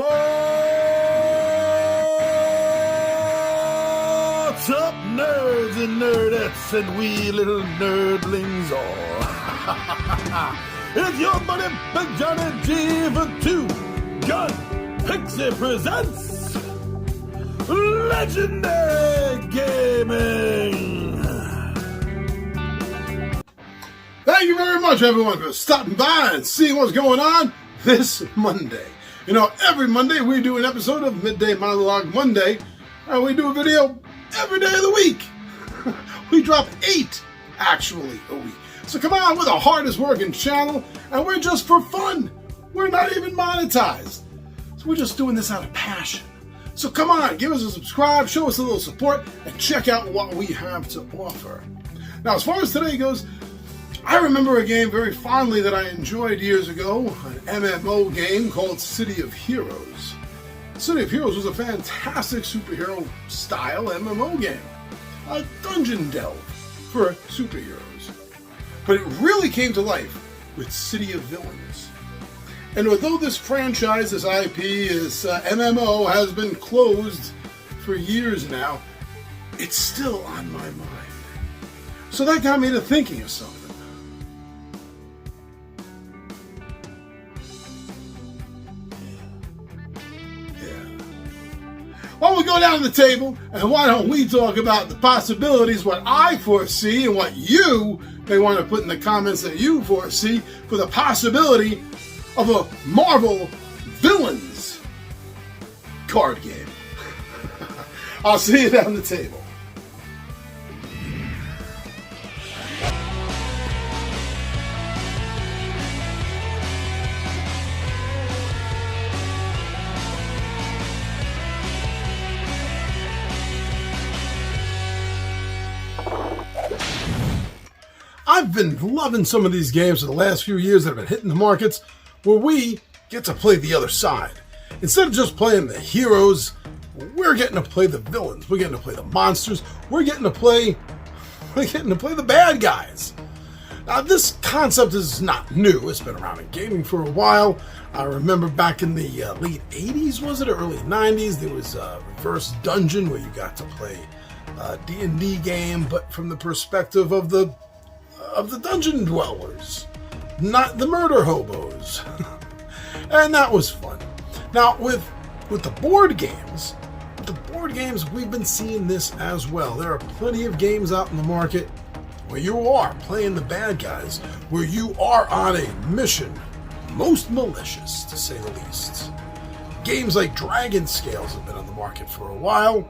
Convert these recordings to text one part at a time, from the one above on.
What's up, nerds and nerdettes and wee little nerdlings all? It's your buddy Big Johnny G for Two Gun Pixie presents Legendary Gaming. Thank you very much, everyone, for stopping by and seeing what's going on this Monday. You know, every Monday we do an episode of Midday Monologue Monday, and we do a video every day of the week. We drop 8, actually, a week. So come on, we're the hardest working channel, and we're just for fun. We're not even monetized. So we're just doing this out of passion. So come on, give us a subscribe, show us a little support, and check out what we have to offer. Now, as far as today goes, I remember a game very fondly that I enjoyed years ago, an MMO game called City of Heroes. City of Heroes was a fantastic superhero-style MMO game, a dungeon delve for superheroes. But it really came to life with City of Villains. And although this franchise, this IP, this MMO has been closed for years now, it's still on my mind. So that got me to thinking of something. Why don't we go down to the table, and why don't we talk about the possibilities, what I foresee, and what you may want to put in the comments that you foresee for the possibility of a Marvel Villains card game. I'll see you down the table. I've been loving some of these games for the last few years that have been hitting the markets where we get to play the other side. Instead of just playing the heroes, we're getting to play the villains. We're getting to play the monsters. We're getting to play the bad guys. Now, this concept is not new. It's been around in gaming for a while. I remember back in the late 80s, was it, or early 90s, there was a reverse dungeon where you got to play a D&D game, but from the perspective of the dungeon dwellers, not the murder hobos. And that was fun. Now, with the board games, we've been seeing this as well. There are plenty of games out in the market where you are playing the bad guys, where you are on a mission, most malicious, to say the least. Games like Dragon Scales have been on the market for a while,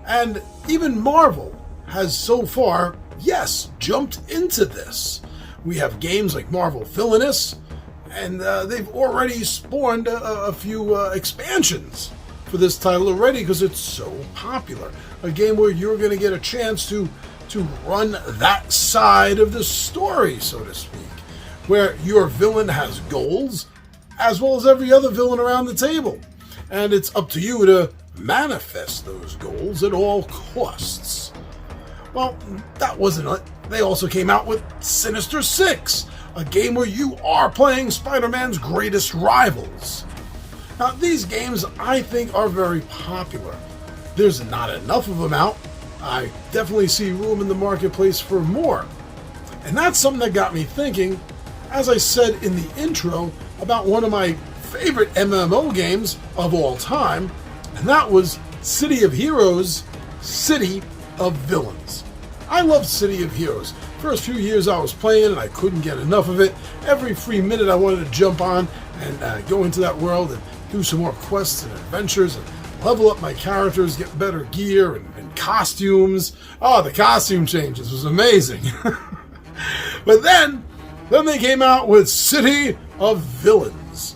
and even Marvel has so far, yes, jumped into this. We have games like Marvel Villainous, and they've already spawned a few expansions for this title already because it's so popular. A game where you're going to get a chance to run that side of the story, so to speak, where your villain has goals as well as every other villain around the table. And it's up to you to manifest those goals at all costs. Well, that wasn't it. They also came out with Sinister Six, a game where you are playing Spider-Man's greatest rivals. Now, these games, I think, are very popular. There's not enough of them out. I definitely see room in the marketplace for more. And that's something that got me thinking, as I said in the intro, about one of my favorite MMO games of all time, and that was City of Heroes, City of Villains. I loved City of Heroes. First few years I was playing and I couldn't get enough of it. Every free minute I wanted to jump on and go into that world and do some more quests and adventures and level up my characters, get better gear and costumes. Oh, the costume changes was amazing. But then they came out with City of Villains.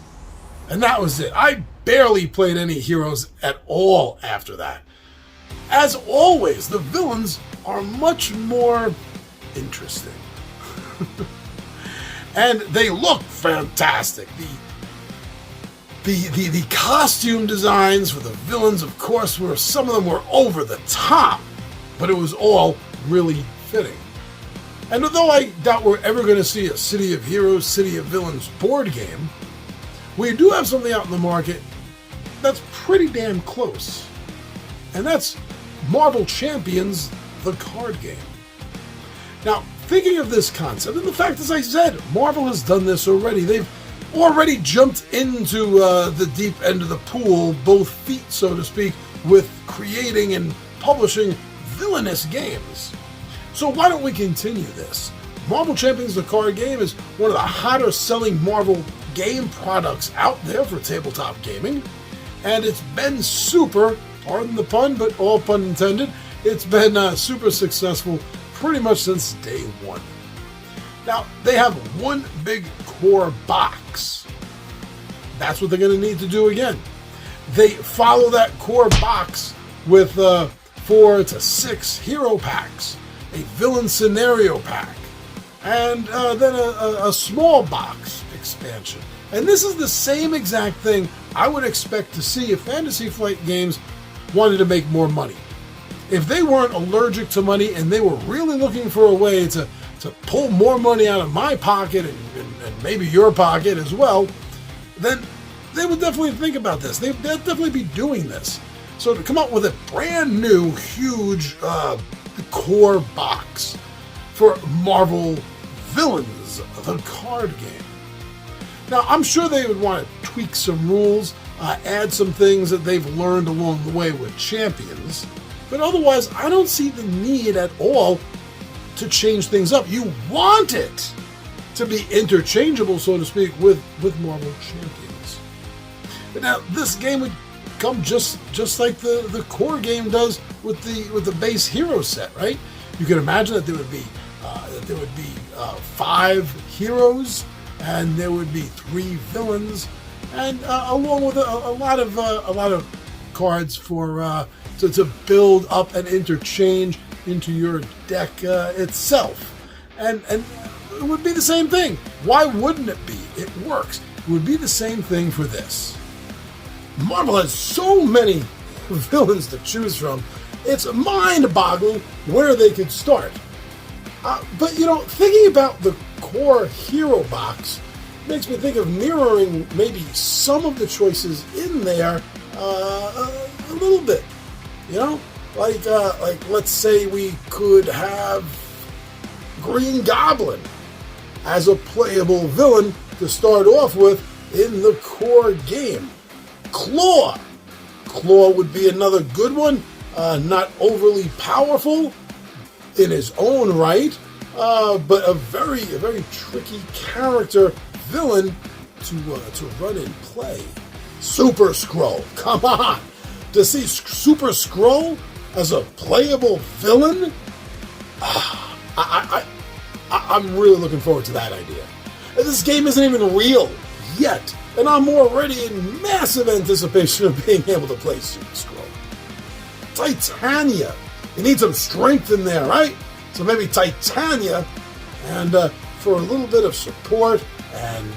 And that was it. I barely played any heroes at all after that. As always, the villains are much more interesting. And they look fantastic. The costume designs for the villains, of course, some of them were over the top, but it was all really fitting. And although I doubt we're ever going to see a City of Heroes, City of Villains board game, we do have something out in the market that's pretty damn close. And that's Marvel Champions, the card game. Now, thinking of this concept, and the fact, as I said, Marvel has done this already. They've already jumped into the deep end of the pool, both feet, so to speak, with creating and publishing villainous games. So why don't we continue this? Marvel Champions, the card game, is one of the hotter selling Marvel game products out there for tabletop gaming. And it's been super, pardon the pun, but all pun intended, it's been super successful pretty much since day one. Now, they have one big core box. That's what they're going to need to do again. They follow that core box with 4 to 6 hero packs, a villain scenario pack, and then a small box expansion. And this is the same exact thing I would expect to see if Fantasy Flight Games wanted to make more money. If they weren't allergic to money and they were really looking for a way to pull more money out of my pocket and maybe your pocket as well, then they would definitely think about this. They'd definitely be doing this. So to come up with a brand new, huge core box for Marvel Villains, the card game. Now, I'm sure they would want to tweak some rules, add some things that they've learned along the way with Champions, but otherwise, I don't see the need at all to change things up. You want it to be interchangeable, so to speak, with Marvel Champions. But now, this game would come just like the core game does with the base hero set, right? You can imagine that there would be 5 heroes, and there would be 3 villains, and along with a lot of cards for to build up and interchange into your deck itself, and it would be the same thing. Why wouldn't it be? It works. It would be the same thing for this. Marvel has so many villains to choose from. It's mind-boggling where they could start. But, thinking about the core hero box makes me think of mirroring maybe some of the choices in there a little bit. Like let's say we could have Green Goblin as a playable villain to start off with in the core game. Claw would be another good one. Not overly powerful in his own right, but a very tricky character villain to run and play. Super Skrull, come on! To see Super Skrull as a playable villain, I'm really looking forward to that idea. And this game isn't even real yet, and I'm already in massive anticipation of being able to play Super Skrull. Titania, you need some strength in there, right? So maybe Titania, and for a little bit of support and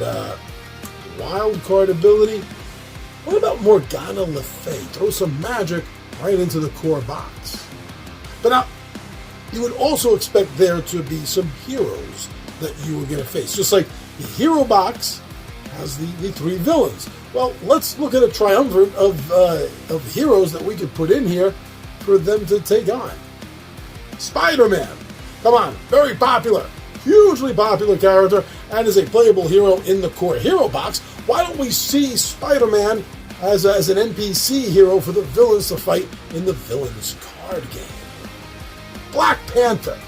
wild card ability, what about Morgana Le Fay? Throw some magic right into the core box. But now, you would also expect there to be some heroes that you were going to face. Just like the hero box has the 3 villains. Well, let's look at a triumvirate of heroes that we could put in here for them to take on. Spider-Man. Come on, very popular, hugely popular character, and is a playable hero in the core hero box. Why don't we see Spider-Man as an NPC hero for the villains to fight in the villains card game? Black Panther.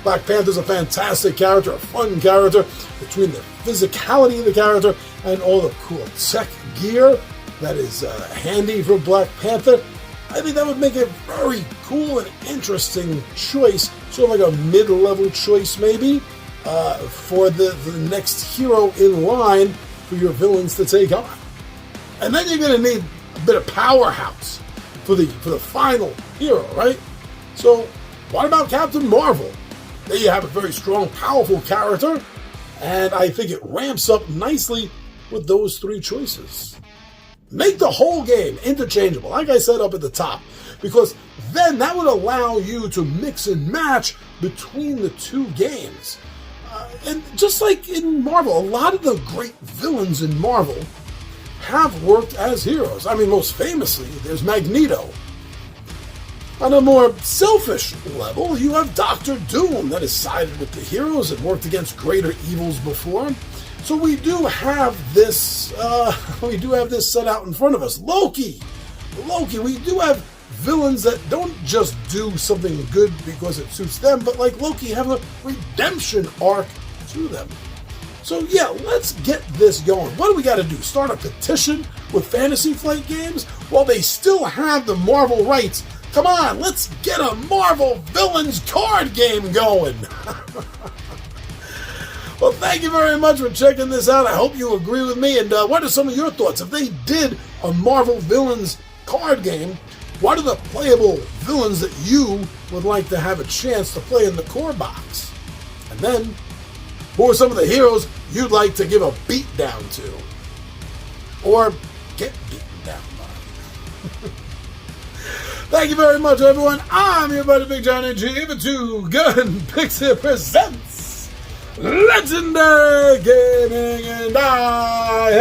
Black Panther's a fantastic character, a fun character, between the physicality of the character and all the cool tech gear that is handy for Black Panther. I think that would make a very cool and interesting choice, sort of like a mid-level choice maybe, for the next hero in line for your villains to take on. And then you're going to need a bit of powerhouse for the final hero, right? So what about Captain Marvel? There you have a very strong, powerful character, and I think it ramps up nicely with those 3 choices. Make the whole game interchangeable, like I said up at the top, because then that would allow you to mix and match between the 2 games. And just like in Marvel, a lot of the great villains in Marvel have worked as heroes. I mean, most famously, there's Magneto. On a more selfish level, you have Doctor Doom that has sided with the heroes and worked against greater evils before. So we do have this set out in front of us. Loki, we do have villains that don't just do something good because it suits them, but like Loki, have a redemption arc to them. So yeah, let's get this going. What do we got to do? Start a petition with Fantasy Flight Games while they still have the Marvel rights? Come on, let's get a Marvel Villains card game going. Well, thank you very much for checking this out. I hope you agree with me. And what are some of your thoughts? If they did a Marvel Villains card game, what are the playable villains that you would like to have a chance to play in the core box? And then, who are some of the heroes you'd like to give a beat down to? Or get beaten down by? Thank you very much, everyone. I'm your buddy Big John and G for Two Gun Pixie presents Legendary Gaming, and I